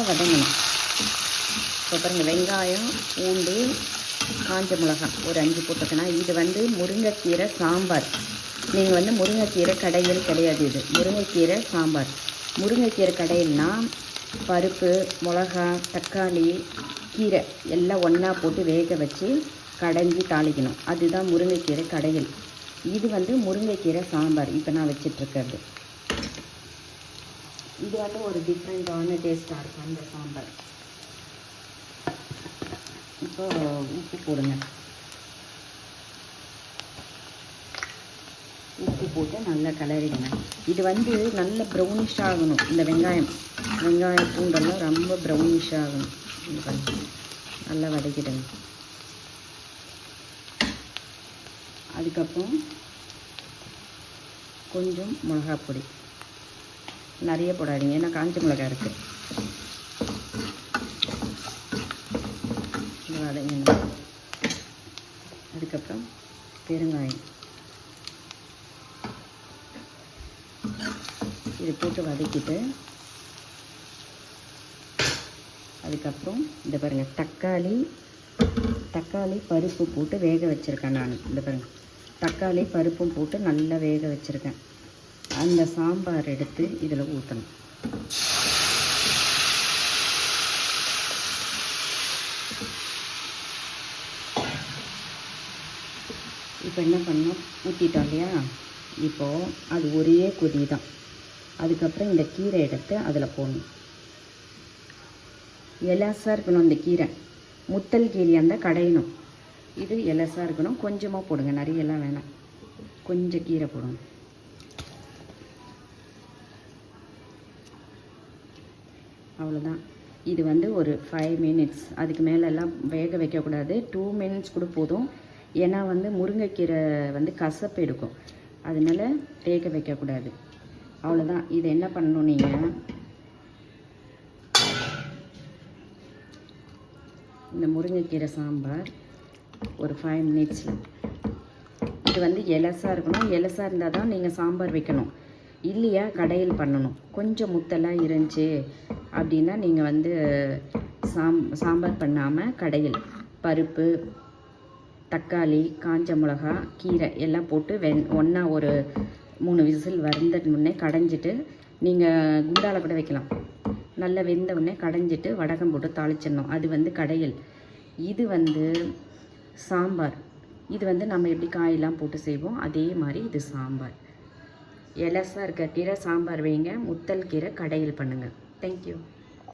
வதங்கணும். இப்போ பாருங்கள், வெங்காயம், பூண்டு, காஞ்ச மிளகாய் ஒரு 5 போட்டுக்கணும். இது முருங்கைக்கீரை சாம்பார். நீங்கள் முருங்கைக்கீரை கடையில் கிடையாது, இது முருங்கைக்கீரை சாம்பார். முருங்கைக்கீரை கடையில்னா பருப்பு, மிளகா, தக்காளி, கீரை எல்லாம் ஒன்றா போட்டு வேக வச்சு கடைஞ்சி தாளிக்கணும். அதுதான் முருங்கைக்கீரை கடையில். இது முருங்கைக்கீரை சாம்பார் இப்போ நான் வச்சிட்ருக்கிறது. இது ஒரு டிஃப்ரெண்ட்டான டேஸ்ட்டாக இருக்கும் அந்த சாம்பார். இப்போ உப்பு போடுங்க. உப்பு போட்டு நல்லா கிளறிடுங்க. இது நல்ல ப்ரௌனிஷ் ஆகணும். இந்த வெங்காயம் பூண்டெல்லாம் ரொம்ப ப்ரௌனிஷ் ஆகணும். நல்லா வதக்கிடுங்க. அதுக்கப்புறம் கொஞ்சம் மிளகாய் பொடி, நிறைய போடாதீங்க, ஏன்னா காஞ்ச மிளகாய் இருக்குது. வதங்கணும். அதுக்கப்புறம் பெருங்காயம் இது போட்டு வதக்கிட்டு, அதுக்கப்புறம் இந்த பாருங்கள், தக்காளி பருப்பு போட்டு வேக வச்சுருக்கேன் நான். இந்த பாருங்கள், தக்காளி பருப்பும் போட்டு நல்லா வேக வச்சுருக்கேன். அந்த சாம்பார் எடுத்து இதில் ஊற்றணும். இப்போ என்ன பண்ணோம், ஊற்றிட்டோம் இல்லையா? இப்போது அது ஒரே கொதி தான். அதுக்கப்புறம் இந்த கீரை எடுத்து அதில் போடணும். எலசாக இருக்கணும் இந்த கீரை. முத்தல் கீரை அந்த கடையணும். இது எலசாக இருக்கணும். கொஞ்சமாக போடுங்க, நிறையெல்லாம் வேணாம், கொஞ்சம் கீரை போடுங்க. அவ்வளோதான். இது ஒரு 5 மினிட்ஸ், அதுக்கு மேலெல்லாம் வேக வைக்கக்கூடாது. 2 மினிட்ஸ் கூட போதும். ஏன்னா முருங்கைக்கீரை கசப்பு எடுக்கும், அதனால வேக வைக்கக்கூடாது. அவ்வளோதான். இது என்ன பண்ணணும், நீங்கள் இந்த முருங்கைக்கீரை சாம்பார் ஒரு 5 மினிட்ஸில். இது எலசாக இருக்கணும். எலசாக இருந்தால் தான் நீங்கள் சாம்பார் வைக்கணும், இல்லையா கடையில் பண்ணணும். கொஞ்சம் முத்தெல்லாம் இருந்துச்சு அப்படின்னா நீங்கள் சாம்பார் பண்ணாமல் கடையில் பருப்பு, தக்காளி, காஞ்ச மிளகா, கீரை எல்லாம் போட்டு ஒன்றா ஒரு 3 விசில் முன்னே கடைஞ்சிட்டு, நீங்கள் குண்டால கூட வைக்கலாம். நல்லா வெந்த உடனே கடைஞ்சிட்டு வடகம் போட்டு தாளிச்சிடணும். அது கடையில். இது சாம்பார். இது நம்ம எப்படி காயெல்லாம் போட்டு செய்வோம் அதே மாதிரி இது சாம்பார். எலசாக இருக்க கீரை சாம்பார் வைங்க, முத்தல் கீரை கடையில் பண்ணுங்கள். தேங்க்யூ.